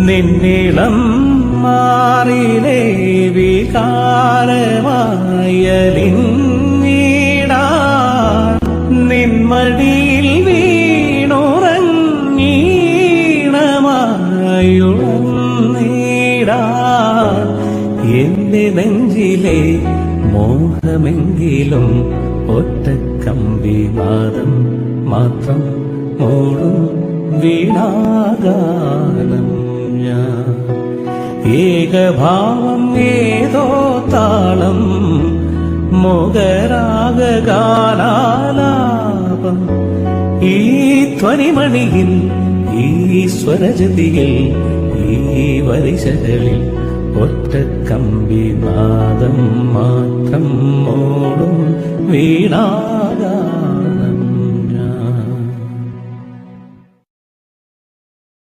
നിന്നിളം മാറിലേ വികാരമായലിൻ വീടാ നിന്മടിയിൽ വീണുറങ്ങീണമായുണർന്നീടാ എന്റെ നെഞ്ചിലെ മോഹമെങ്കിലും ഒറ്റക്കമ്പിനാദം മാത്രം മൂടും വീണാഗാനം ഞാൻ ഏകഭാവം ഏതോ താളം മോഹരാഗാലാപം ഈ ധ്വനിമണിയിൽ ഈ സ്വരജതിയിൽ ഈ വരിശകളിൽ ഒറ്റക്കമ്പിനാദം മാത്രം മൂടും വീണാഗാനം